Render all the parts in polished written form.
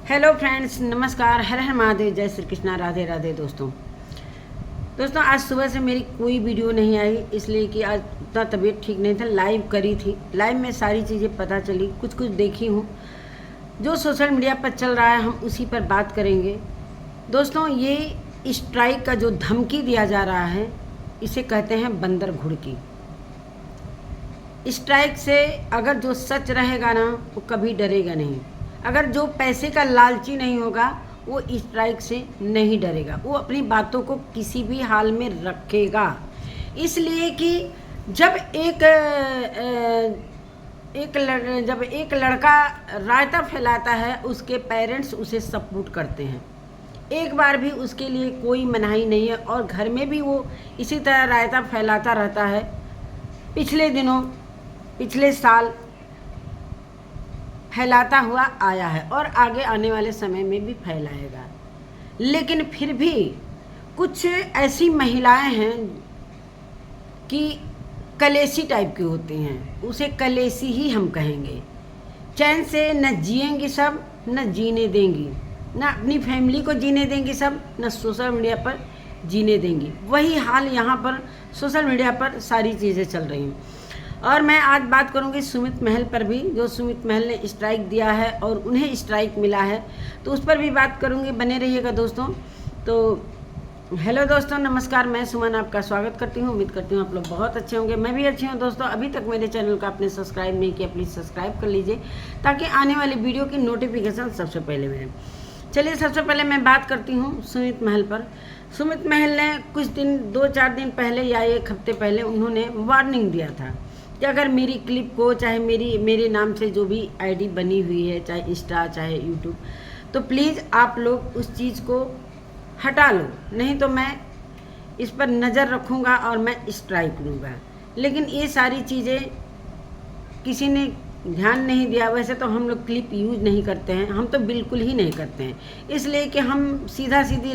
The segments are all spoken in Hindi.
हेलो फ्रेंड्स, नमस्कार। हर हर महादेव, जय श्री कृष्णा, राधे राधे। दोस्तों आज सुबह से मेरी कोई वीडियो नहीं आई, इसलिए कि आज उतना तबीयत ठीक नहीं था। लाइव करी थी, लाइव में सारी चीज़ें पता चली, कुछ देखी हूँ। जो सोशल मीडिया पर चल रहा है हम उसी पर बात करेंगे। दोस्तों, ये स्ट्राइक का जो धमकी दिया जा रहा है, इसे कहते हैं बंदर घुड़की। स्ट्राइक से अगर जो सच रहेगा ना, वो कभी डरेगा नहीं। अगर जो पैसे का लालची नहीं होगा, वो स्ट्राइक से नहीं डरेगा। वो अपनी बातों को किसी भी हाल में रखेगा। इसलिए कि जब एक लड़का रायता फैलाता है, उसके पेरेंट्स उसे सपोर्ट करते हैं। एक बार भी उसके लिए कोई मनाही नहीं है, और घर में भी वो इसी तरह रायता फैलाता रहता है। पिछले साल फैलाता हुआ आया है और आगे आने वाले समय में भी फैलाएगा। लेकिन फिर भी कुछ ऐसी महिलाएं हैं कि कलेशी टाइप की होती हैं, उसे कलेशी ही हम कहेंगे। चैन से न जिएंगी सब, न जीने देंगी, न अपनी फैमिली को जीने देंगी सब, न सोशल मीडिया पर जीने देंगी। वही हाल यहाँ पर सोशल मीडिया पर सारी चीज़ें चल रही हैं। और मैं आज बात करूंगी सुमित महल पर भी, जो सुमित महल ने स्ट्राइक दिया है और उन्हें स्ट्राइक मिला है, तो उस पर भी बात करूंगी। बने रहिएगा दोस्तों। तो हेलो दोस्तों, नमस्कार। मैं सुमन आपका स्वागत करती हूं। उम्मीद करती हूं आप लोग बहुत अच्छे होंगे। मैं भी अच्छी हूं दोस्तों। अभी तक मेरे चैनल को आपने सब्सक्राइब नहीं किया, प्लीज़ सब्सक्राइब कर लीजिए, ताकि आने वाली वीडियो की नोटिफिकेशन सबसे पहले मिले। चलिए, सबसे पहले मैं बात करती हूँ सुमित महल पर। सुमित महल ने कुछ दिन, 2-4 दिन पहले या 1 हफ्ते पहले, उन्होंने वार्निंग दिया था कि अगर मेरी क्लिप को, चाहे मेरे नाम से जो भी आईडी बनी हुई है, चाहे इंस्टा चाहे यूट्यूब, तो प्लीज़ आप लोग उस चीज़ को हटा लो, नहीं तो मैं इस पर नज़र रखूँगा और मैं स्ट्राइक लूँगा। लेकिन ये सारी चीज़ें किसी ने ध्यान नहीं दिया। वैसे तो हम लोग क्लिप यूज नहीं करते हैं, हम तो बिल्कुल ही नहीं करते हैं, इसलिए कि हम सीधा सीधी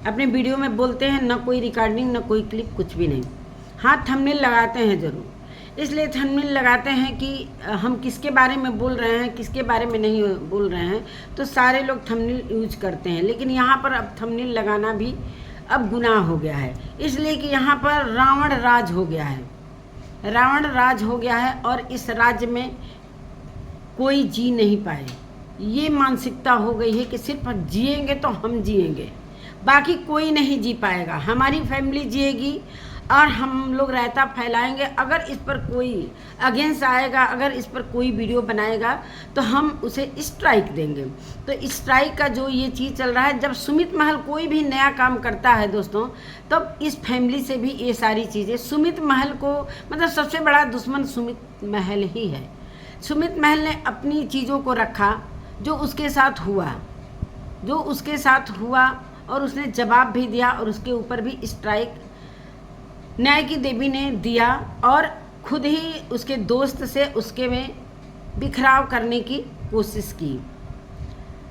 अपने वीडियो में बोलते हैं, ना कोई रिकॉर्डिंग, ना कोई क्लिप, कुछ भी नहीं। हाँ, थंबनेल लगाते हैं ज़रूर, इसलिए थंबनेल लगाते हैं कि हम किसके बारे में बोल रहे हैं, किसके बारे में नहीं बोल रहे हैं, तो सारे लोग थंबनेल यूज करते हैं। लेकिन यहाँ पर अब थंबनेल लगाना भी अब गुनाह हो गया है, इसलिए कि यहाँ पर रावण राज हो गया है। रावण राज हो गया है और इस राज्य में कोई जी नहीं पाए। ये मानसिकता हो गई है कि सिर्फ जिएंगे तो हम जिएंगे, बाकी कोई नहीं जी पाएगा। हमारी फैमिली जिएगी और हम लोग रायता फैलाएंगे। अगर इस पर कोई अगेंस्ट आएगा, अगर इस पर कोई वीडियो बनाएगा, तो हम उसे स्ट्राइक देंगे। तो स्ट्राइक का जो ये चीज़ चल रहा है, जब सुमित महल कोई भी नया काम करता है दोस्तों, तब इस फैमिली से भी ये सारी चीज़ें, सुमित महल को, मतलब सबसे बड़ा दुश्मन सुमित महल ही है। सुमित महल ने अपनी चीज़ों को रखा, जो उसके साथ हुआ और उसने जवाब भी दिया, और उसके ऊपर भी स्ट्राइक न्याय की देवी ने दिया, और खुद ही उसके दोस्त से उसके में बिखराव करने की कोशिश की।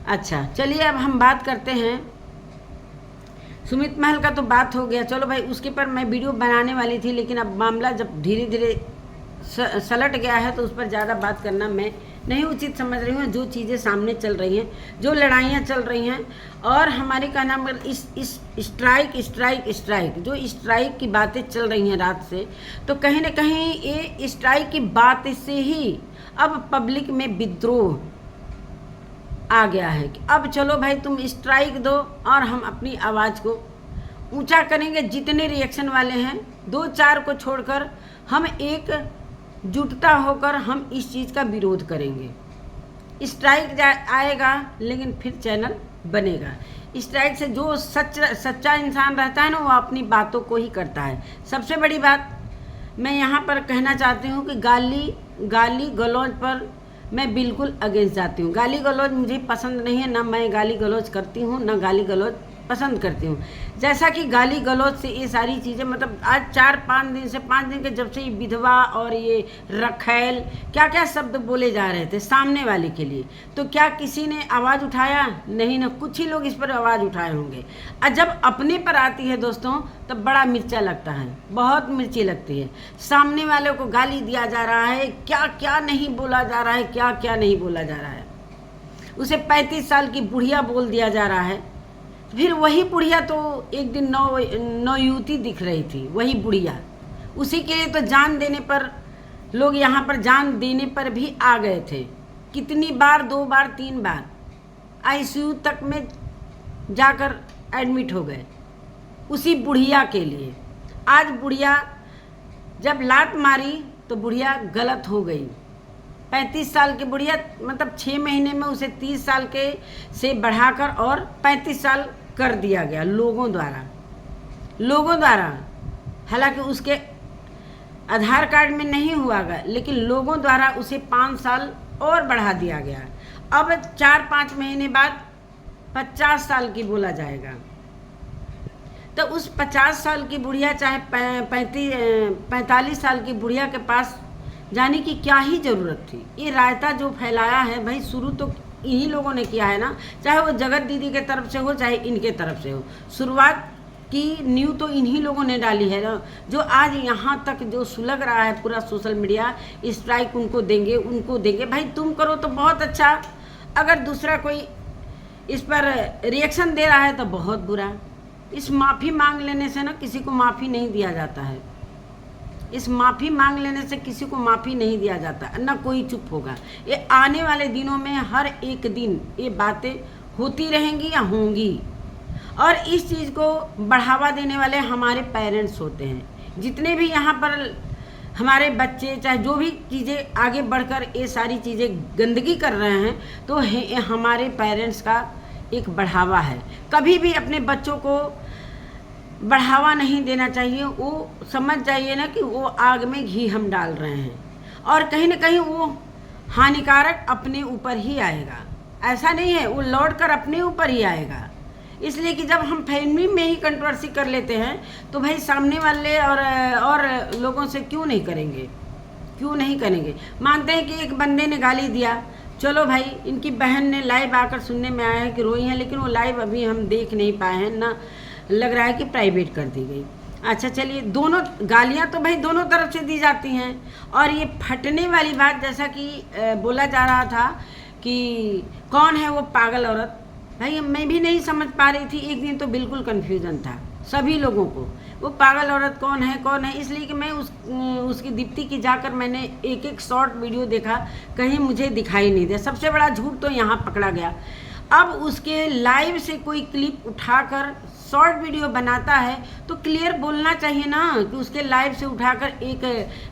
अच्छा, चलिए अब हम बात करते हैं सुमित महल का। तो बात हो गया, चलो भाई, उसके पर मैं वीडियो बनाने वाली थी, लेकिन अब मामला जब धीरे धीरे सलट गया है, तो उस पर ज़्यादा बात करना मैं नहीं उचित समझ रही हूँ। जो चीज़ें सामने चल रही हैं, जो लड़ाइयाँ चल रही हैं, और हमारे का नाम इस स्ट्राइक जो स्ट्राइक की बातें चल रही हैं रात से, तो कहीं ना कहीं ये स्ट्राइक की बात से ही अब पब्लिक में विद्रोह आ गया है कि अब चलो भाई, तुम स्ट्राइक दो और हम अपनी आवाज़ को ऊंचा करेंगे। जितने रिएक्शन वाले हैं, 2-4 को छोड़कर, हम एक जुटता होकर हम इस चीज़ का विरोध करेंगे। स्ट्राइक आएगा, लेकिन फिर चैनल बनेगा। स्ट्राइक से जो सच्चा इंसान रहता है ना, वो अपनी बातों को ही करता है। सबसे बड़ी बात मैं यहाँ पर कहना चाहती हूँ कि गाली गलौज पर मैं बिल्कुल अगेंस्ट जाती हूँ। गाली गलौज मुझे पसंद नहीं है, ना मैं गाली गलौज करती हूँ, ना गाली गलौज पसंद करती हूँ। जैसा कि गाली गलौज से ये सारी चीज़ें, मतलब आज 5 दिन के जब से ये विधवा और ये रखैल क्या क्या शब्द बोले जा रहे थे सामने वाले के लिए, तो क्या किसी ने आवाज़ उठाया? नहीं ना, कुछ ही लोग इस पर आवाज़ उठाए होंगे। और जब अपने पर आती है दोस्तों, तब बड़ा मिर्चा लगता है, बहुत मिर्ची लगती है। सामने वाले को गाली दिया जा रहा है, क्या क्या नहीं बोला जा रहा है, क्या क्या नहीं बोला जा रहा है। उसे 35 साल की बुढ़िया बोल दिया जा रहा है। फिर वही बुढ़िया तो एक दिन नवयुवती दिख रही थी, वही बुढ़िया, उसी के लिए तो जान देने पर लोग यहाँ पर जान देने पर भी आ गए थे। कितनी बार, 2 बार 3 बार आईसीयू तक में जाकर एडमिट हो गए उसी बुढ़िया के लिए। आज बुढ़िया जब लात मारी तो बुढ़िया गलत हो गई। 35 साल की बुढ़िया, मतलब 6 महीने में उसे 30 साल के से बढ़ाकर और 35 साल कर दिया गया लोगों द्वारा। हालांकि उसके आधार कार्ड में नहीं हुआ गया, लेकिन लोगों द्वारा उसे 5 साल और बढ़ा दिया गया। अब 4-5 महीने बाद 50 साल की बोला जाएगा। तो उस 50 साल की बुढ़िया, चाहे 45 साल की बुढ़िया के पास जाने की क्या ही ज़रूरत थी। ये रायता जो फैलाया है भाई, शुरू तो इन्हीं लोगों ने किया है ना, चाहे वो जगत दीदी के तरफ से हो चाहे इनके तरफ से हो। शुरुआत की नींव तो इन्हीं लोगों ने डाली है ना, जो आज यहाँ तक जो सुलग रहा है पूरा सोशल मीडिया। स्ट्राइक उनको देंगे भाई, तुम करो तो बहुत अच्छा, अगर दूसरा कोई इस पर रिएक्शन दे रहा है तो बहुत बुरा। इस माफ़ी मांग लेने से ना किसी को माफ़ी नहीं दिया जाता है। इस माफ़ी मांग लेने से किसी को माफ़ी नहीं दिया जाता, ना कोई चुप होगा। ये आने वाले दिनों में हर एक दिन ये बातें होती रहेंगी या होंगी। और इस चीज़ को बढ़ावा देने वाले हमारे पेरेंट्स होते हैं। जितने भी यहाँ पर हमारे बच्चे, चाहे जो भी चीज़ें आगे बढ़कर ये सारी चीज़ें गंदगी कर रहे हैं, तो हमारे पेरेंट्स का एक बढ़ावा है। कभी भी अपने बच्चों को बढ़ावा नहीं देना चाहिए। वो समझ जाइए ना कि वो आग में घी हम डाल रहे हैं, और कहीं ना कहीं वो हानिकारक अपने ऊपर ही आएगा। ऐसा नहीं है, वो लौट कर अपने ऊपर ही आएगा। इसलिए कि जब हम फैमिली में ही कंट्रोवर्सी कर लेते हैं तो भाई सामने वाले और लोगों से क्यों नहीं करेंगे। मानते हैं कि एक बंदे ने गाली दिया, चलो भाई इनकी बहन ने लाइव आकर सुनने में आया है कि रोई है, लेकिन वो लाइव अभी हम देख नहीं पाए हैं, ना लग रहा है कि प्राइवेट कर दी गई। अच्छा चलिए, दोनों गालियां तो भाई दोनों तरफ से दी जाती हैं। और ये फटने वाली बात, जैसा कि बोला जा रहा था कि कौन है वो पागल औरत, भाई मैं भी नहीं समझ पा रही थी। एक दिन तो बिल्कुल कन्फ्यूज़न था सभी लोगों को, वो पागल औरत कौन है। इसलिए कि मैं उसकी दीप्ति की जाकर मैंने एक शॉर्ट वीडियो देखा, कहीं मुझे दिखाई नहीं दिया। सबसे बड़ा झूठ तो यहाँ पकड़ा गया। अब उसके लाइव से कोई क्लिप उठाकर शॉर्ट वीडियो बनाता है तो क्लियर बोलना चाहिए ना कि उसके लाइव से उठाकर एक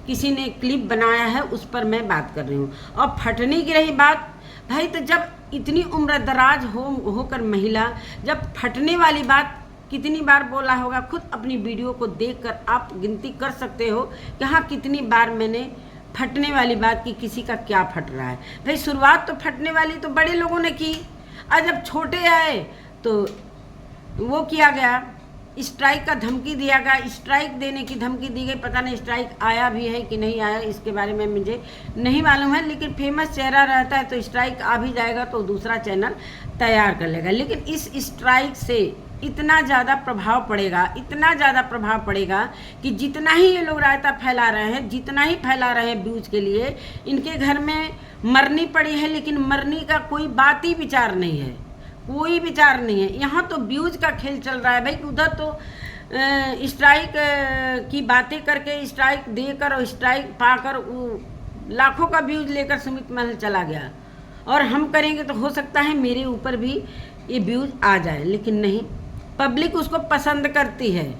किसी ने क्लिप बनाया है, उस पर मैं बात कर रही हूँ। और फटने की रही बात, भाई तो जब इतनी उम्र दराज होकर महिला, जब फटने वाली बात कितनी बार बोला होगा, खुद अपनी वीडियो को देखकर आप गिनती कर सकते हो कि हाँ कितनी बार मैंने फटने वाली बात की, किसी का क्या फट रहा है। भाई शुरुआत तो फटने वाली तो बड़े लोगों ने की, और जब छोटे आए तो वो किया गया, स्ट्राइक का धमकी दिया गया, स्ट्राइक देने की धमकी दी गई। पता नहीं स्ट्राइक आया भी है कि नहीं आया, इसके बारे में मुझे नहीं मालूम है, लेकिन फेमस चेहरा रहता है तो स्ट्राइक आ भी जाएगा तो दूसरा चैनल तैयार कर लेगा। लेकिन इस स्ट्राइक से इतना ज़्यादा प्रभाव पड़ेगा कि जितना ही ये लोग रायता फैला रहे हैं, जितना ही फैला रहे हैं व्यूज के लिए, इनके घर में मरनी पड़ी है, लेकिन मरने का कोई बात ही विचार नहीं है, कोई विचार नहीं है। यहाँ तो व्यूज का खेल चल रहा है भाई। उधर तो स्ट्राइक की बातें करके, स्ट्राइक देकर और स्ट्राइक पाकर लाखों का व्यूज लेकर सुमित महल चला गया, और हम करेंगे तो हो सकता है मेरे ऊपर भी ये व्यूज आ जाए, लेकिन नहीं, पब्लिक उसको पसंद करती है।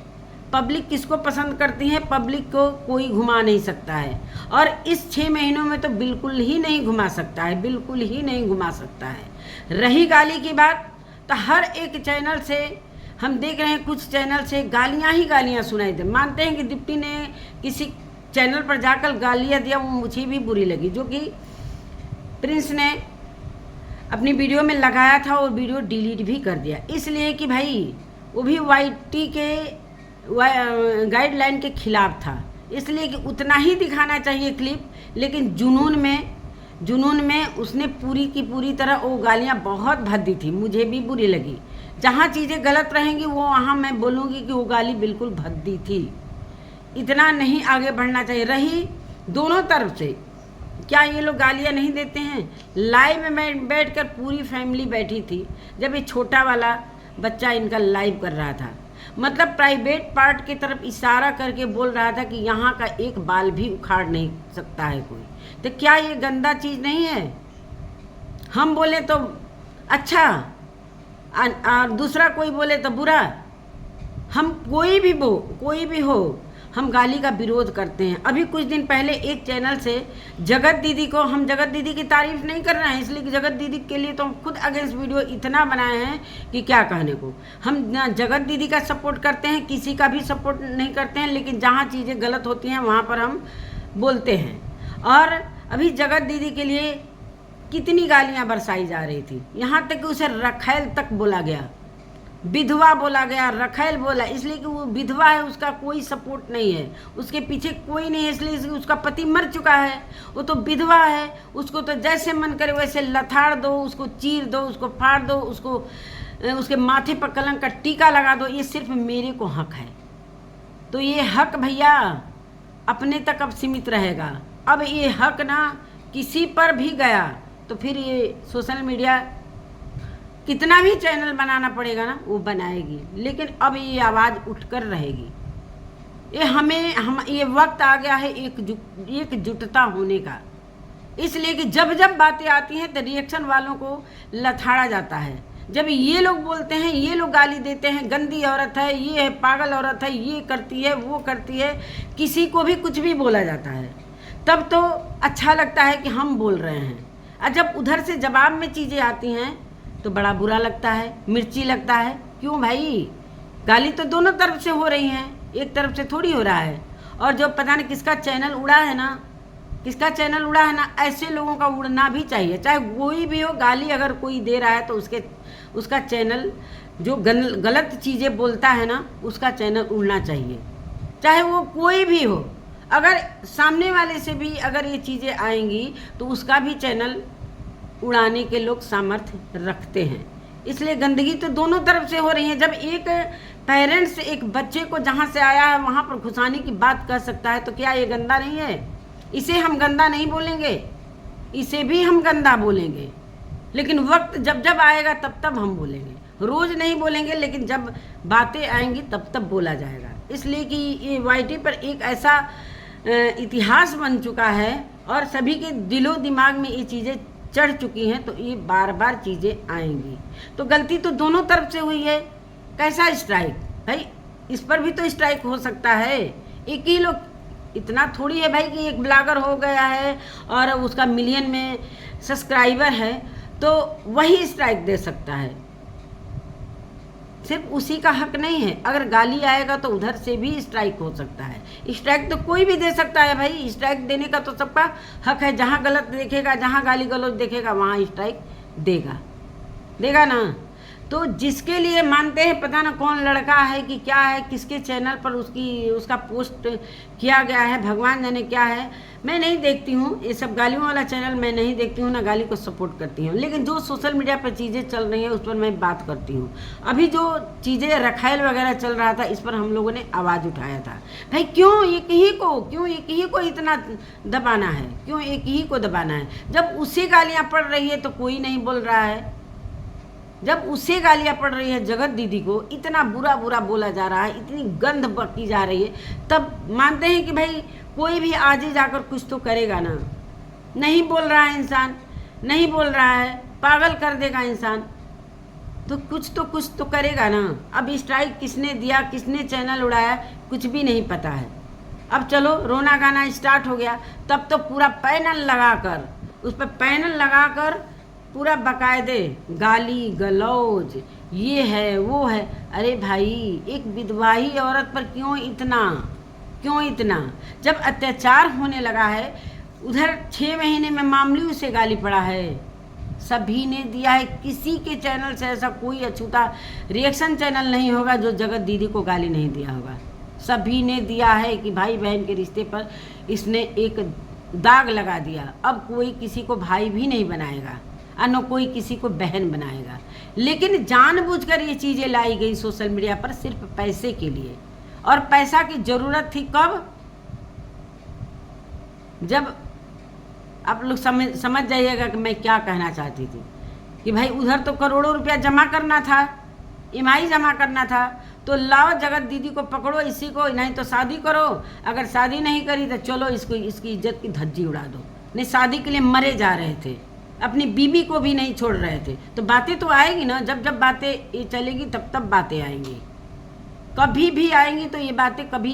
पब्लिक किसको पसंद करती है? पब्लिक को कोई घुमा नहीं सकता है, और इस 6 महीनों में तो बिल्कुल ही नहीं घुमा सकता है, बिल्कुल ही नहीं घुमा सकता है। रही गाली की बात, तो हर एक चैनल से हम देख रहे हैं, कुछ चैनल से गालियां ही गालियां सुनाई दे। मानते हैं कि दीप्ति ने किसी चैनल पर जाकर गालियां दिया, वो मुझे भी बुरी लगी, जो कि प्रिंस ने अपनी वीडियो में लगाया था और वीडियो डिलीट भी कर दिया, इसलिए कि भाई वो भी YT के गाइडलाइन के खिलाफ था, इसलिए कि उतना ही दिखाना चाहिए क्लिप। लेकिन जुनून में उसने पूरी की पूरी तरह वो गालियाँ बहुत भद्दी थी, मुझे भी बुरी लगी। जहाँ चीज़ें गलत रहेंगी वो वहाँ मैं बोलूँगी कि वो गाली बिल्कुल भद्दी थी। इतना नहीं आगे बढ़ना चाहिए। रही दोनों तरफ से, क्या ये लोग गालियाँ नहीं देते हैं? लाइव में बैठ कर पूरी फैमिली बैठी थी जब ये छोटा वाला बच्चा इनका लाइव कर रहा था, मतलब प्राइवेट पार्ट की तरफ इशारा करके बोल रहा था कि यहाँ का एक बाल भी उखाड़ नहीं सकता है कोई। तो क्या ये गंदा चीज़ नहीं है? हम बोले तो अच्छा और दूसरा कोई बोले तो बुरा। हम कोई भी हो हम गाली का विरोध करते हैं। अभी कुछ दिन पहले एक चैनल से जगत दीदी को, हम जगत दीदी की तारीफ नहीं कर रहे हैं इसलिए कि जगत दीदी के लिए तो हम खुद अगेंस्ट वीडियो इतना बनाए हैं कि क्या कहने को। हम जगत दीदी का सपोर्ट करते हैं, किसी का भी सपोर्ट नहीं करते हैं, लेकिन जहाँ चीज़ें गलत होती हैं वहाँ पर हम बोलते हैं। और अभी जगत दीदी के लिए कितनी गालियाँ बरसाई जा रही थी, यहाँ तक कि उसे रखैल तक बोला गया, विधवा बोला गया, रखैल बोला, इसलिए कि वो विधवा है, उसका कोई सपोर्ट नहीं है, उसके पीछे कोई नहीं है, इसलिए उसका पति मर चुका है, वो तो विधवा है, उसको तो जैसे मन करे वैसे लथाड़ दो, उसको चीर दो, उसको फाड़ दो, उसको उसके माथे पर कलंक का टीका लगा दो। ये सिर्फ मेरे को हक है, तो ये हक भैया अपने तक अब सीमित रहेगा। अब ये हक ना किसी पर भी गया तो फिर ये सोशल मीडिया कितना भी चैनल बनाना पड़ेगा ना वो बनाएगी, लेकिन अब ये आवाज़ उठकर रहेगी। ये वक्त आ गया है एकजुटता होने का, इसलिए कि जब जब बातें आती हैं तो रिएक्शन वालों को लथाड़ा जाता है। जब ये लोग बोलते हैं, ये लोग गाली देते हैं, गंदी औरत है, ये है, पागल औरत है, ये करती है, वो करती है, किसी को भी कुछ भी बोला जाता है, तब तो अच्छा लगता है कि हम बोल रहे हैं। और जब उधर से जवाब में चीज़ें आती हैं तो बड़ा बुरा लगता है, मिर्ची लगता है। क्यों भाई, गाली तो दोनों तरफ से हो रही हैं, एक तरफ से थोड़ी हो रहा है। और जो पता नहीं किसका चैनल उड़ा है ना, ऐसे लोगों का उड़ना भी चाहिए, चाहे कोई भी हो। गाली अगर कोई दे रहा है तो उसका चैनल, जो गलत चीज़ें बोलता है ना, उसका चैनल उड़ना चाहिए, चाहे वो कोई भी हो। अगर सामने वाले से भी अगर ये चीज़ें आएंगी तो उसका भी चैनल उड़ाने के लोग सामर्थ्य रखते हैं। इसलिए गंदगी तो दोनों तरफ से हो रही है। जब एक पेरेंट्स एक बच्चे को जहाँ से आया है वहाँ पर घुसाने की बात कर सकता है तो क्या ये गंदा नहीं है? इसे हम गंदा नहीं बोलेंगे, इसे भी हम गंदा बोलेंगे, लेकिन वक्त जब जब आएगा तब तब हम बोलेंगे। रोज़ नहीं बोलेंगे, लेकिन जब बातें आएंगी तब तब बोला जाएगा। इसलिए कि ये YT पर एक ऐसा इतिहास बन चुका है और सभी के दिलो दिमाग में ये चीज़ें चढ़ चुकी हैं, तो ये बार बार चीज़ें आएंगी। तो गलती तो दोनों तरफ से हुई है। कैसा स्ट्राइक भाई, इस पर भी तो स्ट्राइक हो सकता है। एक ही लोग, इतना थोड़ी है भाई कि एक ब्लॉगर हो गया है और उसका मिलियन में सब्सक्राइबर है तो वही स्ट्राइक दे सकता है, सिर्फ उसी का हक नहीं है। अगर गाली आएगा तो उधर से भी स्ट्राइक हो सकता है। स्ट्राइक तो कोई भी दे सकता है भाई, स्ट्राइक देने का तो सबका हक है। जहाँ गलत देखेगा, जहाँ गाली गलौज देखेगा वहाँ स्ट्राइक देगा ना। तो जिसके लिए मानते हैं, पता ना कौन लड़का है कि क्या है, किसके चैनल पर उसका पोस्ट किया गया है, भगवान जाने क्या है। मैं नहीं देखती हूँ ये सब गालियों वाला चैनल, मैं नहीं देखती हूँ, ना गाली को सपोर्ट करती हूँ। लेकिन जो सोशल मीडिया पर चीज़ें चल रही हैं उस पर मैं बात करती हूँ। अभी जो चीज़ें रखैल वगैरह चल रहा था, इस पर हम लोगों ने आवाज़ उठाया था। भाई क्यों एक ही को इतना दबाना है, क्यों एक ही को दबाना है? जब उसे गालियाँ पड़ रही है तो कोई नहीं बोल रहा है। जब उसे गालियाँ पड़ रही है, जगत दीदी को इतना बुरा बोला जा रहा है, इतनी गंध बकी जा रही है, तब मानते हैं कि भाई कोई भी आज ही जाकर कुछ तो करेगा ना। नहीं बोल रहा है इंसान, नहीं बोल रहा है, पागल कर देगा इंसान, तो कुछ तो करेगा ना। अब स्ट्राइक किसने दिया, किसने चैनल उड़ाया, कुछ भी नहीं पता है। अब चलो रोना गाना स्टार्ट हो गया, तब तो पूरा पैनल लगाकर, उस पर पैनल लगाकर पूरा बाकायदे गाली गलौज, ये है वो है। अरे भाई, एक विधवाही औरत पर क्यों इतना? जब अत्याचार होने लगा है, उधर 6 महीने में मामूली उसे गाली पड़ा है, सभी ने दिया है। किसी के चैनल से ऐसा कोई अछूता रिएक्शन चैनल नहीं होगा जो जगत दीदी को गाली नहीं दिया होगा। सभी ने दिया है कि भाई बहन के रिश्ते पर इसने एक दाग लगा दिया। अब कोई किसी को भाई भी नहीं बनाएगा और न कोई किसी को बहन बनाएगा। लेकिन जानबूझकर ये चीज़ें लाई गई सोशल मीडिया पर सिर्फ पैसे के लिए, और पैसा की ज़रूरत थी कब? जब आप लोग समझ जाइएगा कि मैं क्या कहना चाहती थी कि भाई उधर तो करोड़ों रुपया जमा करना था, ईएमआई जमा करना था, तो लाओ जगत दीदी को पकड़ो, इसी को, नहीं तो शादी करो, अगर शादी नहीं करी तो चलो इसको, इसकी इज्जत की धज्जी उड़ा दो। नहीं, शादी के लिए मरे जा रहे थे, अपनी बीबी को भी नहीं छोड़ रहे थे। तो बातें तो आएगी ना, जब जब बातें ये चलेगी तब तब बातें आएंगी, कभी भी आएंगी। तो ये बातें कभी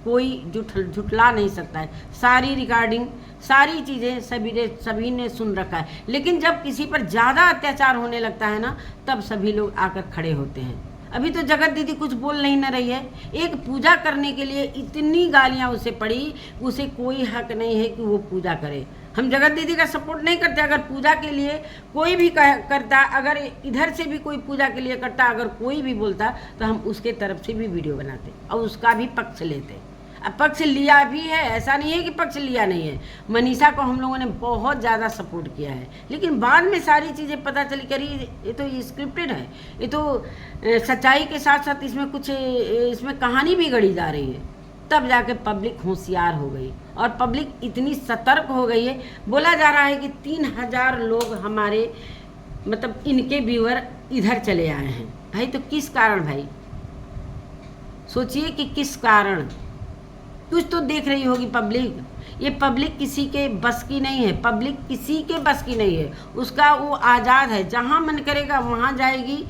कोई झुठला नहीं सकता है। सारी रिकॉर्डिंग, सारी चीज़ें सभी ने सुन रखा है। लेकिन जब किसी पर ज़्यादा अत्याचार होने लगता है ना, तब सभी लोग आकर खड़े होते हैं। अभी तो जगत दीदी कुछ बोल नहीं न रही है। एक पूजा करने के लिए इतनी गालियाँ उसे पड़ी, उसे कोई हक नहीं है कि वो पूजा करे। हम जगत दीदी का सपोर्ट नहीं करते। अगर पूजा के लिए कोई भी करता, अगर इधर से भी कोई पूजा के लिए करता, अगर कोई भी बोलता, तो हम उसके तरफ से भी वीडियो बनाते और उसका भी पक्ष लेते। अब पक्ष लिया भी है, ऐसा नहीं है कि पक्ष लिया नहीं है। मनीषा को हम लोगों ने बहुत ज़्यादा सपोर्ट किया है, लेकिन बाद में सारी चीज़ें पता चली करी ये तो स्क्रिप्टेड है, ये तो सच्चाई के साथ साथ इसमें कुछ इसमें कहानी भी गढ़ी जा रही है। तब जाके पब्लिक होशियार हो गई और पब्लिक इतनी सतर्क हो गई है। बोला जा रहा है कि 3000 लोग हमारे मतलब इनके व्यूअर इधर चले आए हैं। भाई तो किस कारण, भाई सोचिए कि किस कारण। कुछ तो देख रही होगी पब्लिक। ये पब्लिक किसी के बस की नहीं है, पब्लिक किसी के बस की नहीं है। उसका वो आज़ाद है, जहाँ मन करेगा वहाँ जाएगी,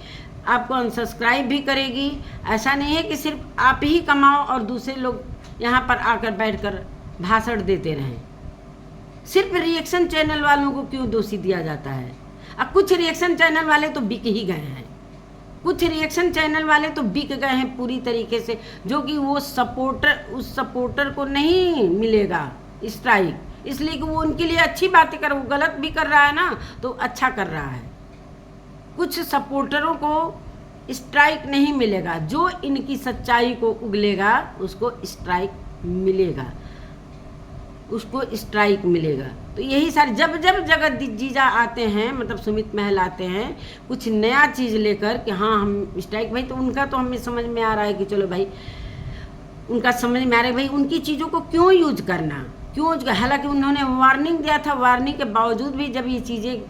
आपको अनसब्सक्राइब भी करेगी। ऐसा नहीं है कि सिर्फ आप ही कमाओ और दूसरे लोग यहाँ पर आकर बैठकर भाषण देते रहें। सिर्फ रिएक्शन चैनल वालों को क्यों दोषी दिया जाता है? अब कुछ रिएक्शन चैनल वाले तो बिक ही गए हैं, कुछ रिएक्शन चैनल वाले तो बिक गए हैं पूरी तरीके से, जो कि वो उस सपोर्टर को नहीं मिलेगा स्ट्राइक, इसलिए कि वो उनके लिए अच्छी बातें कर, वो गलत भी कर रहा है ना तो अच्छा कर रहा है। कुछ सपोर्टरों को स्ट्राइक नहीं मिलेगा, जो इनकी सच्चाई को उगलेगा उसको स्ट्राइक मिलेगा, उसको स्ट्राइक मिलेगा। तो यही सारे जब जब जगत जीजा आते हैं, मतलब सुमित महल आते हैं कुछ नया चीज़ लेकर कि हाँ हम स्ट्राइक, भाई तो उनका तो हमें समझ में आ रहा है कि चलो भाई उनका समझ में आ रहा है भाई उनकी चीज़ों को क्यों यूज करना, क्यों। हालांकि उन्होंने वार्निंग दिया था, वार्निंग के बावजूद भी जब ये चीज़ें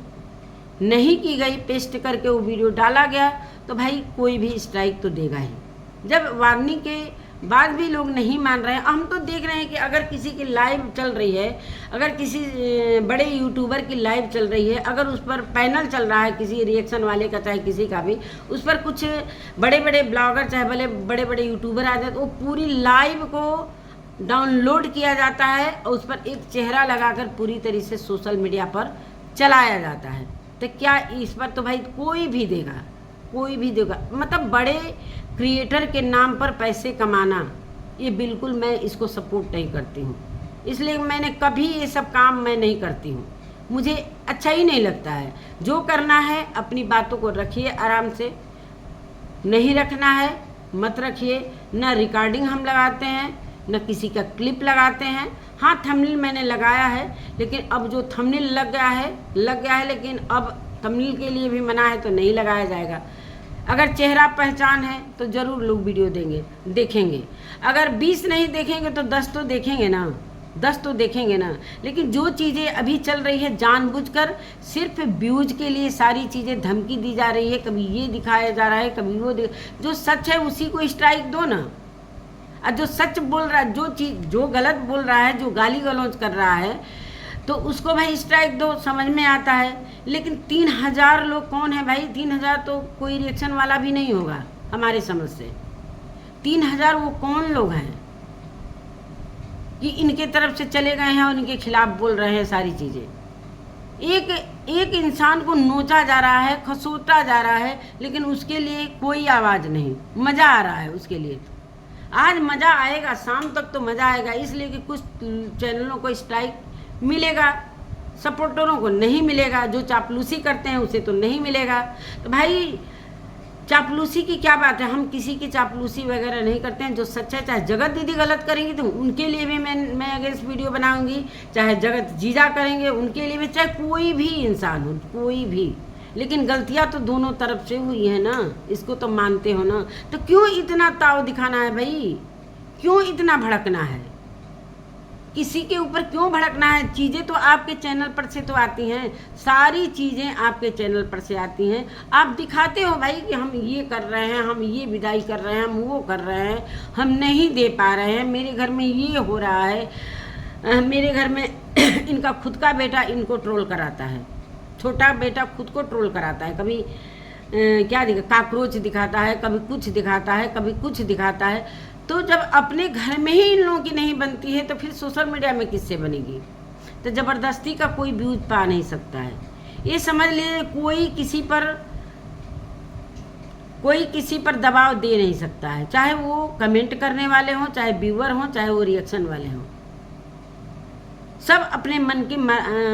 नहीं की गई, पेस्ट करके वो वीडियो डाला गया, तो भाई कोई भी स्ट्राइक तो देगा ही। जब वार्निंग के बाद भी लोग नहीं मान रहे हैं, हम तो देख रहे हैं कि अगर किसी की लाइव चल रही है, अगर किसी बड़े यूट्यूबर की लाइव चल रही है, अगर उस पर पैनल चल रहा है किसी रिएक्शन वाले का चाहे किसी का भी, उस पर कुछ बड़े बड़े ब्लॉगर चाहे बड़े बड़े यूट्यूबर आ जाए, तो वो पूरी लाइव को डाउनलोड किया जाता है और उस पर एक चेहरा लगाकर पूरी तरह से सोशल मीडिया पर चलाया जाता है। तो क्या इस पर तो भाई कोई भी देगा, कोई भी देगा। मतलब बड़े क्रिएटर के नाम पर पैसे कमाना, ये बिल्कुल मैं इसको सपोर्ट नहीं करती हूँ। इसलिए मैंने कभी ये सब काम मैं नहीं करती हूँ, मुझे अच्छा ही नहीं लगता है। जो करना है अपनी बातों को रखिए आराम से, नहीं रखना है मत रखिए। ना रिकॉर्डिंग हम लगाते हैं, न किसी का क्लिप लगाते हैं। हाँ थंबनेल मैंने लगाया है, लेकिन अब जो थंबनेल लग गया है, लेकिन अब थंबनेल के लिए भी मना है तो नहीं लगाया जाएगा। अगर चेहरा पहचान है तो ज़रूर लोग वीडियो देखेंगे। अगर 20 नहीं देखेंगे तो 10 तो देखेंगे ना, 10 तो देखेंगे ना। लेकिन जो चीज़ें अभी चल रही है जानबूझकर सिर्फ व्यूज के लिए सारी चीज़ें धमकी दी जा रही है, कभी ये दिखाया जा रहा है कभी वो जो सच है उसी को स्ट्राइक दो ना। और जो सच बोल रहा है, जो गलत बोल रहा है, जो गाली गलौज कर रहा है, तो उसको भाई स्ट्राइक दो, समझ में आता है। लेकिन 3000 लोग कौन है भाई? 3000 तो कोई रिएक्शन वाला भी नहीं होगा हमारे समझ से। 3000 वो कौन लोग हैं कि इनके तरफ से चले गए हैं और इनके खिलाफ बोल रहे हैं सारी चीज़ें। एक इंसान को नोचा जा रहा है, खसोटा जा रहा है, लेकिन उसके लिए कोई आवाज़ नहीं। मज़ा आ रहा है उसके लिए। आज मज़ा आएगा, शाम तक तो मज़ा आएगा, इसलिए कि कुछ चैनलों को स्ट्राइक मिलेगा, सपोर्टरों को नहीं मिलेगा। जो चापलूसी करते हैं उसे तो नहीं मिलेगा। तो भाई चापलूसी की क्या बात है? हम किसी की चापलूसी वगैरह नहीं करते हैं। जो सच्चा है, चाहे जगत दीदी गलत करेंगी तो उनके लिए भी मैं अगेंस्ट वीडियो बनाऊंगी, चाहे जगत जीजा करेंगे उनके लिए भी, चाहे कोई भी इंसान हो, कोई भी। लेकिन गलतियां तो दोनों तरफ से हुई है ना, इसको तो मानते हो ना। तो क्यों इतना ताव दिखाना है भाई? क्यों इतना भड़कना है? किसी के ऊपर क्यों भड़कना है? चीज़ें तो आपके चैनल पर से तो आती हैं, सारी चीज़ें आपके चैनल पर से आती हैं। आप दिखाते हो भाई कि हम ये कर रहे हैं, हम ये विदाई कर रहे हैं, हम वो कर रहे हैं, हम नहीं दे पा रहे हैं, मेरे घर में ये हो रहा है, मेरे घर में इनका खुद का बेटा इनको ट्रोल कराता है, छोटा बेटा खुद को ट्रोल कराता है, कभी क्या काकरोच दिखाता है, कभी कुछ दिखाता है, कभी कुछ दिखाता है। तो जब अपने घर में ही इन लोगों की नहीं बनती है तो फिर सोशल मीडिया में किससे बनेगी? तो ज़बरदस्ती का कोई व्यूज पा नहीं सकता है। ये समझ ले कोई किसी पर दबाव दे नहीं सकता है, चाहे वो कमेंट करने वाले हों, चाहे व्यूअर हों, चाहे वो रिएक्शन वाले हों। सब अपने मन की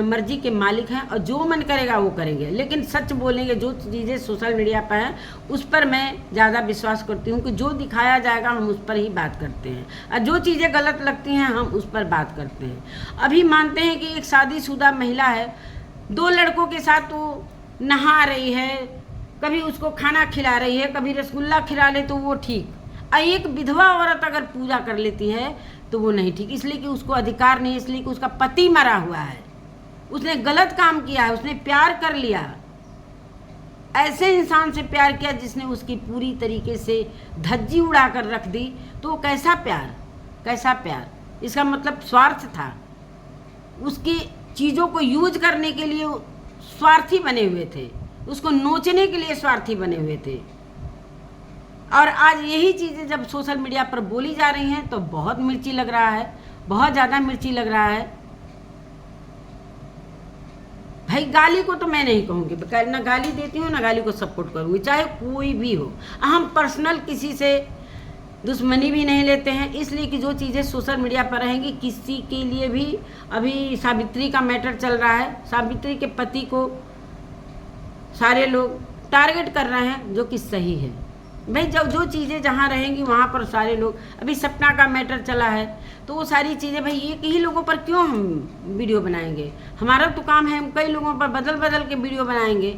मर्जी के मालिक हैं और जो मन करेगा वो करेंगे। लेकिन सच बोलेंगे, जो चीज़ें सोशल मीडिया पर हैं उस पर मैं ज़्यादा विश्वास करती हूँ कि जो दिखाया जाएगा हम उस पर ही बात करते हैं, और जो चीज़ें गलत लगती हैं हम उस पर बात करते हैं। अभी मानते हैं कि एक शादीशुदा महिला है, 2 लड़कों के साथ वो नहा रही है, कभी उसको खाना खिला रही है, कभी रसगुल्ला खिला ले तो वो ठीक, और एक विधवा औरत अगर पूजा कर लेती है तो वो नहीं ठीक, इसलिए कि उसको अधिकार नहीं, इसलिए कि उसका पति मरा हुआ है, उसने गलत काम किया है, उसने प्यार कर लिया, ऐसे इंसान से प्यार किया जिसने उसकी पूरी तरीके से धज्जी उड़ा कर रख दी। तो कैसा प्यार, कैसा प्यार? इसका मतलब स्वार्थ था, उसकी चीज़ों को यूज करने के लिए स्वार्थी बने हुए थे, उसको नोचने के लिए स्वार्थी बने हुए थे। और आज यही चीज़ें जब सोशल मीडिया पर बोली जा रही हैं तो बहुत मिर्ची लग रहा है, बहुत ज़्यादा मिर्ची लग रहा है। भाई गाली को तो मैं नहीं कहूँगी, ना गाली देती हूँ ना गाली को सपोर्ट करूँगी, चाहे कोई भी हो। हम पर्सनल किसी से दुश्मनी भी नहीं लेते हैं, इसलिए कि जो चीज़ें सोशल मीडिया पर रहेंगी किसी के लिए भी। अभी सावित्री का मैटर चल रहा है, सावित्री के पति को सारे लोग टारगेट कर रहे हैं, जो कि सही है। भाई जब जो चीज़ें जहाँ रहेंगी वहाँ पर सारे लोग, अभी सपना का मैटर चला है तो वो सारी चीज़ें भाई एक ही लोगों पर क्यों हम वीडियो बनाएंगे? हमारा तो काम है हम कई लोगों पर बदल बदल के वीडियो बनाएंगे,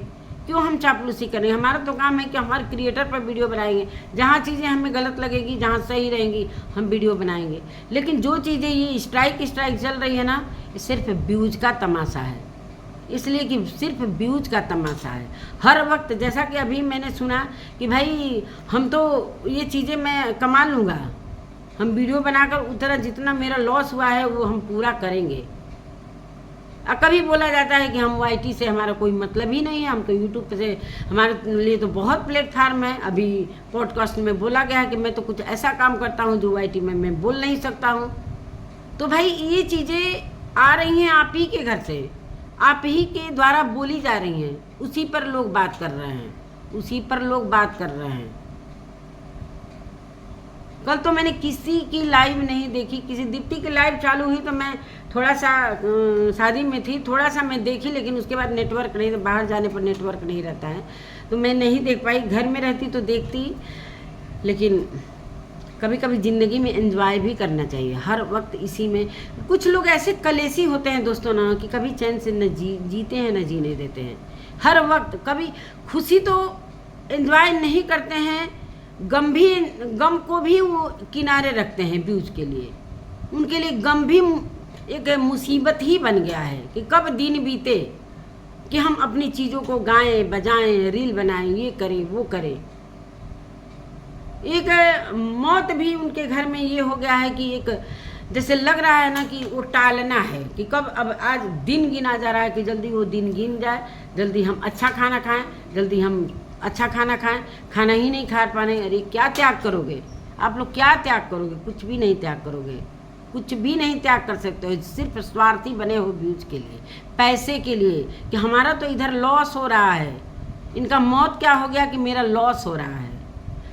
क्यों हम चापलूसी करेंगे? हमारा तो काम है कि हमारे क्रिएटर पर वीडियो बनाएंगे, जहाँ चीज़ें हमें गलत लगेगी, जहाँ सही रहेंगी हम वीडियो बनाएंगे। लेकिन जो चीज़ें ये स्ट्राइक चल रही है ना, ये सिर्फ व्यूज का तमाशा है, इसलिए कि सिर्फ व्यूज का तमाशा है हर वक्त। जैसा कि अभी मैंने सुना कि भाई हम तो ये चीज़ें मैं कमा लूँगा, हम वीडियो बनाकर उतना जितना मेरा लॉस हुआ है वो हम पूरा करेंगे। और कभी बोला जाता है कि हम वाईटी से हमारा कोई मतलब ही नहीं है, हम तो यूट्यूब से, हमारे लिए तो बहुत प्लेटफार्म है। अभी पॉडकास्ट में बोला गया है कि मैं तो कुछ ऐसा काम करता हूँ जो वाईटी में मैं बोल नहीं सकता हूँ। तो भाई ये चीज़ें आ रही हैं आप ही के घर से, आप ही के द्वारा बोली जा रही हैं, उसी पर लोग बात कर रहे हैं, उसी पर लोग बात कर रहे हैं। कल तो मैंने किसी की लाइव नहीं देखी, किसी दीप्ति की लाइव चालू हुई तो मैं थोड़ा सा शादी में थी, थोड़ा सा मैं देखी, लेकिन उसके बाद नेटवर्क नहीं, बाहर जाने पर नेटवर्क नहीं रहता है तो मैं नहीं देख पाई। घर में रहती तो देखती, लेकिन कभी कभी ज़िंदगी में एंजॉय भी करना चाहिए, हर वक्त इसी में। कुछ लोग ऐसे कलेशी होते हैं दोस्तों ना, कि कभी चैन से न जीते हैं न जीने देते हैं। हर वक्त कभी खुशी तो एंजॉय नहीं करते हैं, गम को भी वो किनारे रखते हैं व्यूज के लिए। उनके लिए गम भी एक मुसीबत ही बन गया है कि कब दिन बीते कि हम अपनी चीज़ों को गाएं बजाएं, रील बनाएं, ये करें वो करें। एक मौत भी उनके घर में ये हो गया है कि एक जैसे लग रहा है ना कि वो टालना है कि कब, अब आज दिन गिना जा रहा है कि जल्दी वो दिन गिन जाए, जल्दी हम अच्छा खाना खाएं, जल्दी हम अच्छा खाना खाएं। खाना ही नहीं खा पाने, अरे क्या त्याग करोगे आप लोग, क्या त्याग करोगे? कुछ भी नहीं त्याग करोगे, कुछ भी नहीं त्याग कर सकते हो। सिर्फ स्वार्थी बने हो व्यूज के लिए, पैसे के लिए, कि हमारा तो इधर लॉस हो रहा है। इनका मौत क्या हो गया कि मेरा लॉस हो रहा है,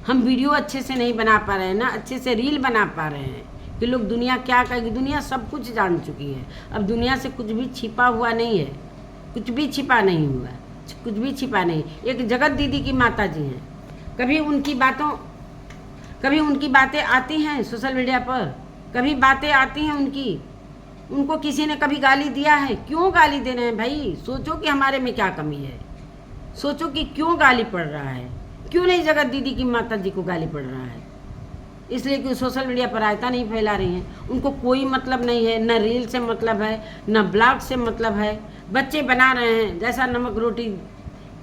हम वीडियो अच्छे से नहीं बना पा रहे हैं ना, अच्छे से रील बना पा रहे हैं कि लोग दुनिया क्या कहेगी। दुनिया सब कुछ जान चुकी है, अब दुनिया से कुछ भी छिपा हुआ नहीं है, कुछ भी छिपा नहीं हुआ, कुछ भी छिपा नहीं। एक जगत दीदी की माता जी हैं, कभी उनकी बातें आती हैं सोशल मीडिया पर, कभी बातें आती हैं उनको किसी ने कभी गाली दिया है? क्यों गाली दे रहे हैं भाई? सोचो कि हमारे में क्या कमी है, सोचो कि क्यों गाली पड़ रहा है, क्यों नहीं जगत दीदी की माता जी को गाली पड़ रहा है? इसलिए कि सोशल मीडिया पर रायता नहीं फैला रही हैं। उनको कोई मतलब नहीं है, न रील से मतलब है, न ब्लॉग से मतलब है। बच्चे बना रहे हैं, जैसा नमक रोटी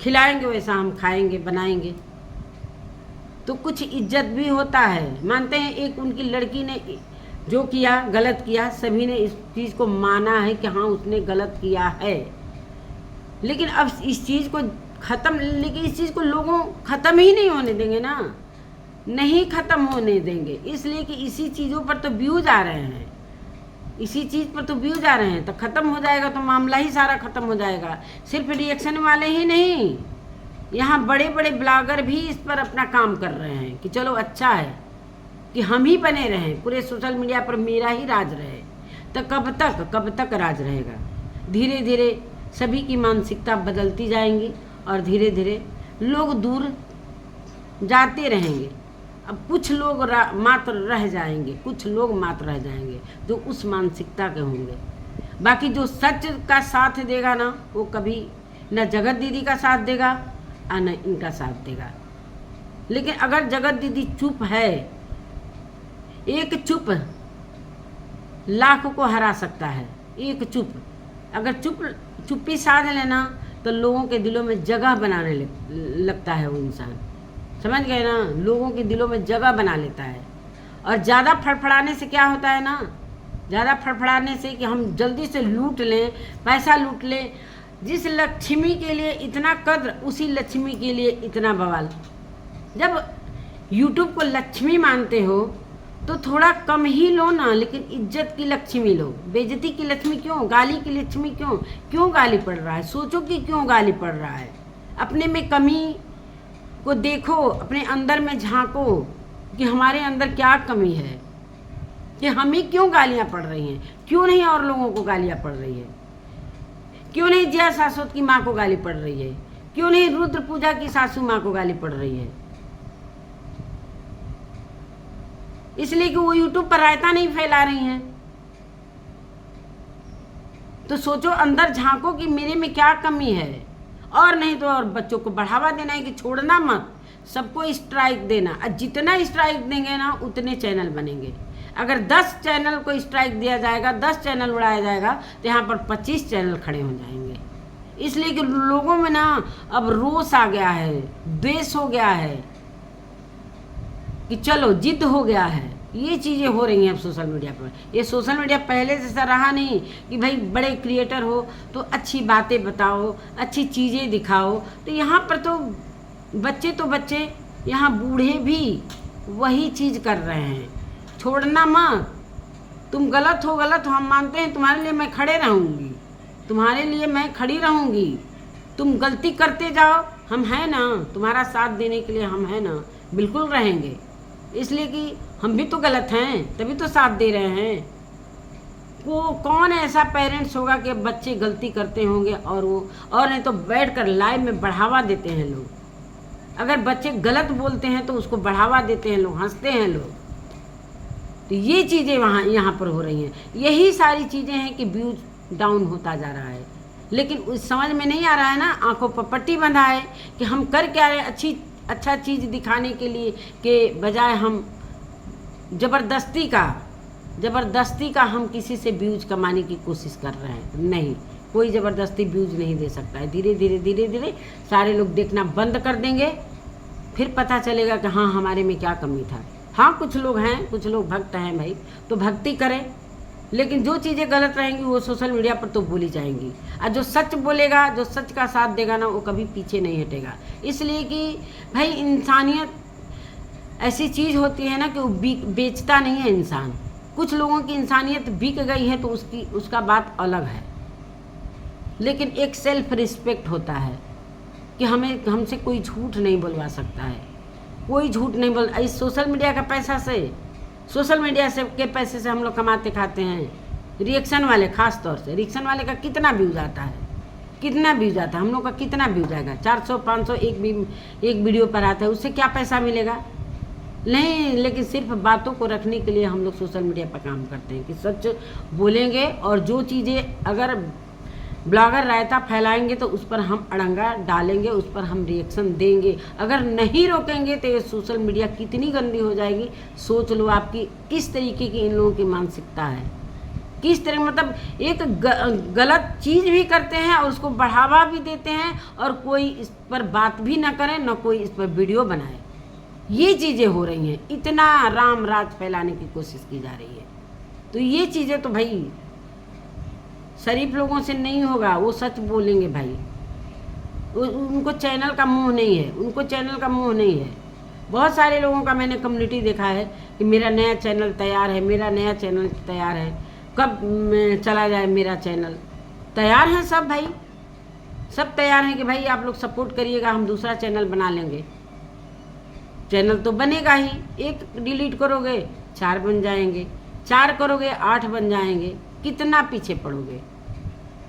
खिलाएंगे वैसा हम खाएंगे, बनाएंगे। तो कुछ इज्जत भी होता है, मानते हैं। एक उनकी लड़की ने जो किया, गलत किया, सभी ने इस चीज़ को माना है कि हाँ उसने गलत किया है। लेकिन अब इस चीज़ को ख़त्म, लेकिन इस चीज़ को लोगों ख़त्म ही नहीं होने देंगे ना, नहीं ख़त्म होने देंगे। इसलिए कि इसी चीज़ों पर तो व्यूज आ रहे हैं, इसी चीज़ पर तो व्यूज आ रहे हैं। तो ख़त्म हो जाएगा तो मामला ही सारा ख़त्म हो जाएगा। सिर्फ रिएक्शन वाले ही नहीं, यहाँ बड़े बड़े ब्लॉगर भी इस पर अपना काम कर रहे हैं कि चलो अच्छा है कि हम ही बने रहें, पूरे सोशल मीडिया पर मेरा ही राज रहे। तो कब तक राज रहेगा? धीरे धीरे सभी की मानसिकता बदलती जाएंगी और धीरे धीरे लोग दूर जाते रहेंगे। अब कुछ लोग मात्र रह जाएंगे, कुछ लोग मात्र रह जाएंगे जो उस मानसिकता के होंगे। बाकी जो सच का साथ देगा ना, वो कभी न जगत दीदी का साथ देगा और न इनका साथ देगा। लेकिन अगर जगत दीदी चुप है, एक चुप लाख को हरा सकता है। एक चुप, अगर चुप्पी साध लेना तो लोगों के दिलों में जगह बनाने लगता है वो इंसान, समझ गए ना? लोगों के दिलों में जगह बना लेता है। और ज़्यादा फड़फड़ाने से क्या होता है ना, ज़्यादा फड़फड़ाने से कि हम जल्दी से लूट लें, पैसा लूट लें। जिस लक्ष्मी के लिए इतना कद्र, उसी लक्ष्मी के लिए इतना बवाल। जब यूट्यूब को लक्ष्मी मानते हो तो थोड़ा कम ही लो ना, लेकिन इज्जत की लक्ष्मी लो। बेइज्जती की लक्ष्मी क्यों? गाली की लक्ष्मी क्यों गाली पड़ रहा है? सोचो कि क्यों गाली पड़ रहा है। अपने में कमी को देखो, अपने अंदर में झांको कि हमारे अंदर क्या कमी है, कि हमें क्यों गालियाँ पड़ रही हैं। क्यों नहीं और लोगों को गालियाँ पड़ रही है? क्यों नहीं जिया सासुत की माँ को गाली पड़ रही है? क्यों नहीं रुद्र पूजा की सासू माँ को गाली पड़ रही है? इसलिए कि वो यूट्यूब पर रायता नहीं फैला रही हैं। तो सोचो, अंदर झांको कि मेरे में क्या कमी है। और नहीं तो और बच्चों को बढ़ावा देना है कि छोड़ना मत, सबको स्ट्राइक देना। और जितना स्ट्राइक देंगे ना उतने चैनल बनेंगे। अगर 10 चैनल को स्ट्राइक दिया जाएगा, 10 चैनल उड़ाया जाएगा, तो यहाँ पर 25 चैनल खड़े हो जाएंगे। इसलिए कि लोगों में ना अब रोष आ गया है, द्वेष हो गया है, कि चलो जिद हो गया है। ये चीज़ें हो रही हैं अब सोशल मीडिया पर। ये सोशल मीडिया पहले जैसा रहा नहीं कि भाई बड़े क्रिएटर हो तो अच्छी बातें बताओ, अच्छी चीज़ें दिखाओ। तो यहाँ पर तो बच्चे, यहाँ बूढ़े भी वही चीज़ कर रहे हैं। छोड़ना मत, तुम गलत हो, हम मानते हैं, तुम्हारे लिए मैं खड़े रहूँगी, तुम्हारे लिए मैं खड़ी रहूँगी। तुम गलती करते जाओ, हम हैं ना, तुम्हारा साथ देने के लिए हम हैं ना, बिल्कुल रहेंगे। इसलिए कि हम भी तो गलत हैं, तभी तो साथ दे रहे हैं। कौन ऐसा पेरेंट्स होगा कि बच्चे गलती करते होंगे और नहीं तो बैठकर लाइव में बढ़ावा देते हैं लोग। अगर बच्चे गलत बोलते हैं तो उसको बढ़ावा देते हैं लोग, हंसते हैं लोग। तो ये चीज़ें यहाँ पर हो रही हैं। यही सारी चीज़ें हैं कि व्यूज डाउन होता जा रहा है। लेकिन उस समझ में नहीं आ रहा है ना, आंखों पर पट्टी बंधा है कि हम कर क्या रहे हैं। अच्छा चीज़ दिखाने के लिए के बजाय हम ज़बरदस्ती का हम किसी से व्यूज कमाने की कोशिश कर रहे हैं। नहीं, कोई ज़बरदस्ती व्यूज नहीं दे सकता है। धीरे धीरे सारे लोग देखना बंद कर देंगे, फिर पता चलेगा कि हाँ हमारे में क्या कमी था। हाँ कुछ लोग हैं, कुछ लोग भक्त हैं भाई, तो भक्ति करें, लेकिन जो चीज़ें गलत रहेंगी वो सोशल मीडिया पर तो बोली जाएंगी। और जो सच बोलेगा, जो सच का साथ देगा ना, वो कभी पीछे नहीं हटेगा। इसलिए कि भाई इंसानियत ऐसी चीज़ होती है ना कि वो बेचता नहीं है इंसान। कुछ लोगों की इंसानियत बिक गई है तो उसका बात अलग है। लेकिन एक सेल्फ रिस्पेक्ट होता है कि हमसे कोई झूठ नहीं बुलवा सकता है, कोई झूठ नहीं बोल। इस सोशल मीडिया का पैसा से, सोशल मीडिया से के पैसे से हम लोग कमाते खाते हैं। रिएक्शन वाले, खास तौर से रिएक्शन वाले का कितना व्यूज आता है, कितना व्यूज आता है, हम लोग का कितना व्यूज आएगा? 400-500 एक वीडियो पर आता है, उससे क्या पैसा मिलेगा? नहीं। लेकिन सिर्फ बातों को रखने के लिए हम लोग सोशल मीडिया पर काम करते हैं कि सच बोलेंगे। और जो चीज़ें अगर ब्लॉगर रायता फैलाएंगे तो उस पर हम अड़ंगा डालेंगे, उस पर हम रिएक्शन देंगे। अगर नहीं रोकेंगे तो ये सोशल मीडिया कितनी गंदी हो जाएगी। सोच लो आपकी किस तरीके की इन लोगों की मानसिकता है, किस तरह, मतलब एक गलत चीज़ भी करते हैं और उसको बढ़ावा भी देते हैं, और कोई इस पर बात भी ना करे, ना कोई इस पर वीडियो बनाए। ये चीज़ें हो रही हैं, इतना राम राज फैलाने की कोशिश की जा रही है। तो ये चीज़ें तो भाई शरीफ लोगों से नहीं होगा, वो सच बोलेंगे भाई। उनको चैनल का मुंह नहीं है, उनको चैनल का मुंह नहीं है। बहुत सारे लोगों का मैंने कम्युनिटी देखा है कि मेरा नया चैनल तैयार है, मेरा नया चैनल तैयार है, कब चला जाए मेरा चैनल। तैयार हैं सब भाई, सब तैयार हैं कि भाई आप लोग सपोर्ट करिएगा, हम दूसरा चैनल बना लेंगे। चैनल तो बनेगा ही, एक डिलीट करोगे 4 बन जाएंगे, 4 करोगे 8 बन जाएंगे। कितना पीछे पड़ोगे,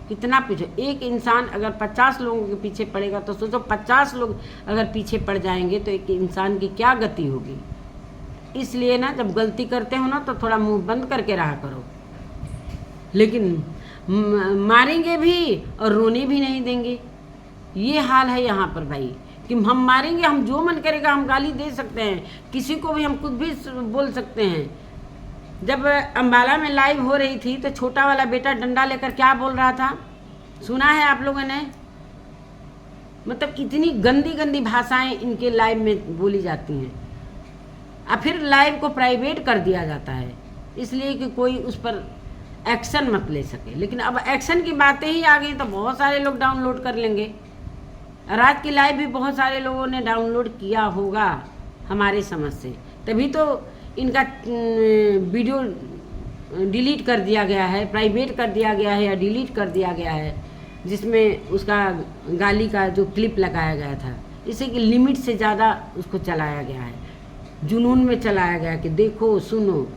कितना पीछे। एक इंसान अगर 50 लोगों के पीछे पड़ेगा तो सोचो 50 लोग अगर पीछे पड़ जाएंगे तो एक इंसान की क्या गति होगी। इसलिए ना जब गलती करते हो ना तो थोड़ा मुंह बंद करके रहा करो, लेकिन मारेंगे भी और रोने भी नहीं देंगे। ये हाल है यहाँ पर भाई कि हम मारेंगे, हम जो मन करेगा हम गाली दे सकते हैं, किसी को भी हम कुछ भी बोल सकते हैं। जब अम्बाला में लाइव हो रही थी तो छोटा वाला बेटा डंडा लेकर क्या बोल रहा था, सुना है आप लोगों ने? मतलब इतनी गंदी गंदी भाषाएं इनके लाइव में बोली जाती हैं, और फिर लाइव को प्राइवेट कर दिया जाता है इसलिए कि कोई उस पर एक्शन मत ले सके। लेकिन अब एक्शन की बातें ही आ गई तो बहुत सारे लोग डाउनलोड कर लेंगे। रात की लाइव भी बहुत सारे लोगों ने डाउनलोड किया होगा हमारे समझ से, तभी तो इनका वीडियो डिलीट कर दिया गया है, प्राइवेट कर दिया गया है या डिलीट कर दिया गया है, जिसमें उसका गाली का जो क्लिप लगाया गया था। इसे कि लिमिट से ज़्यादा उसको चलाया गया है, जुनून में चलाया गया कि देखो सुनो।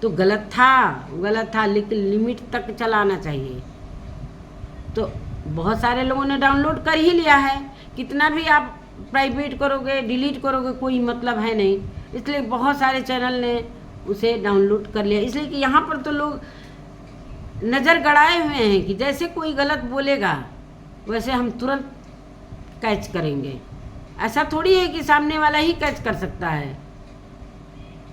तो गलत था, लेकिन लिमिट तक चलाना चाहिए। तो बहुत सारे लोगों ने डाउनलोड कर ही लिया है, कितना भी आप प्राइवेट करोगे डिलीट करोगे कोई मतलब है नहीं, इसलिए बहुत सारे चैनल ने उसे डाउनलोड कर लिया। इसलिए कि यहाँ पर तो लोग नज़र गड़ाए हुए हैं कि जैसे कोई गलत बोलेगा वैसे हम तुरंत कैच करेंगे। ऐसा थोड़ी है कि सामने वाला ही कैच कर सकता है,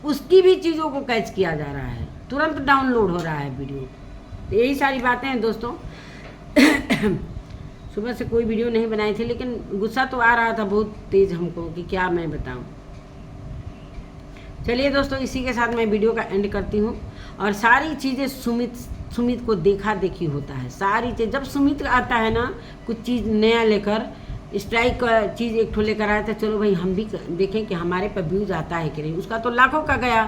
उसकी भी चीज़ों को कैच किया जा रहा है, तुरंत डाउनलोड हो रहा है वीडियो। तो यही सारी बातें हैं दोस्तों। सुबह से कोई वीडियो नहीं बनाई थी, लेकिन गुस्सा तो आ रहा था बहुत तेज़ हमको कि क्या मैं बताऊं। चलिए दोस्तों, इसी के साथ मैं वीडियो का एंड करती हूं। और सारी चीज़ें सुमित को देखा देखी होता है। सारी चीज़ जब सुमित आता है ना कुछ चीज़ नया लेकर, स्ट्राइक का चीज़ एक ठो लेकर आया था, चलो भाई हम भी देखें कि हमारे पर व्यूज़ आता है कि नहीं। उसका तो लाखों का गया,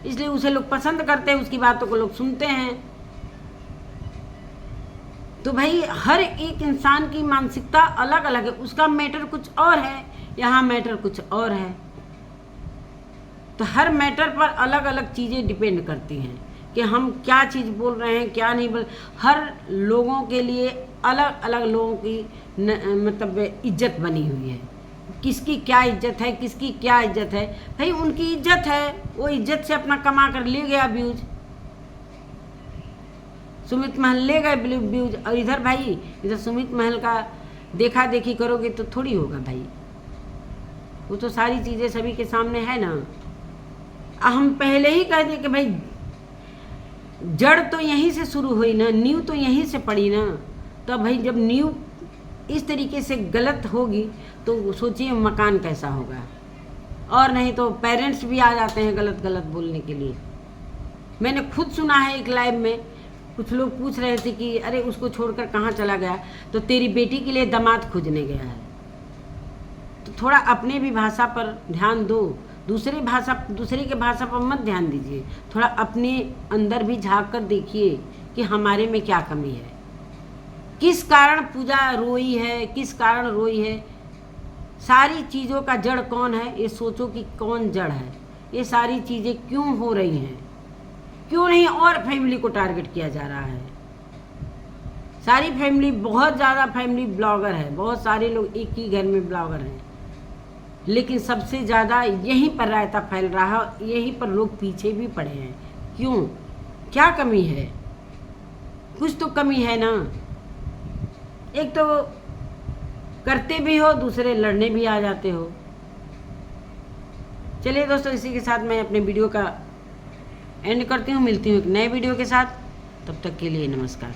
इसलिए उसे लोग पसंद करते हैं, उसकी बातों को लोग सुनते हैं। तो भाई हर एक इंसान की मानसिकता अलग अलग है, उसका मैटर कुछ और है, यहाँ मैटर कुछ और है। तो हर मैटर पर अलग अलग चीज़ें डिपेंड करती हैं कि हम क्या चीज़ बोल रहे हैं क्या नहीं बोल। हर लोगों के लिए अलग अलग लोगों की मतलब इज्जत बनी हुई है, किसकी क्या इज्जत है, किसकी क्या इज्जत है। भाई उनकी इज्जत है, वो इज्जत से अपना कमा कर ले गया व्यूज, सुमित महल ले गए व्यूज। और इधर भाई इधर सुमित महल का देखा देखी करोगे तो थोड़ी होगा भाई, वो तो सारी चीज़ें सभी के सामने है ना। हम पहले ही कह दें कि भाई जड़ तो यहीं से शुरू हुई ना, नींव तो यहीं से पड़ी ना। तो भाई जब नींव इस तरीके से गलत होगी तो सोचिए मकान कैसा होगा। और नहीं तो पेरेंट्स भी आ जाते हैं गलत गलत बोलने के लिए। मैंने खुद सुना है एक लाइव में कुछ लोग पूछ रहे थे कि अरे उसको छोड़कर कहाँ चला गया, तो तेरी बेटी के लिए दामाद खोजने गया है। तो थोड़ा अपने भी भाषा पर ध्यान दो, दूसरे के भाषा पर मत ध्यान दीजिए। थोड़ा अपने अंदर भी झांक कर देखिए कि हमारे में क्या कमी है, किस कारण पूजा रोई है, किस कारण रोई है। सारी चीज़ों का जड़ कौन है, ये सोचो कि कौन जड़ है। ये सारी चीज़ें क्यों हो रही हैं, क्यों नहीं और फैमिली को टारगेट किया जा रहा है। सारी फैमिली, बहुत ज़्यादा फैमिली ब्लॉगर है, बहुत सारे लोग एक ही घर में ब्लॉगर हैं, लेकिन सबसे ज़्यादा यहीं पर रायता फैल रहा है, यहीं पर लोग पीछे भी पड़े हैं। क्यों, क्या कमी है? कुछ तो कमी है ना। एक तो करते भी हो, दूसरे लड़ने भी आ जाते हो। चलिए दोस्तों, इसी के साथ मैं अपने वीडियो का एंड करती हूँ। मिलती हूँ एक नए वीडियो के साथ, तब तक के लिए नमस्कार।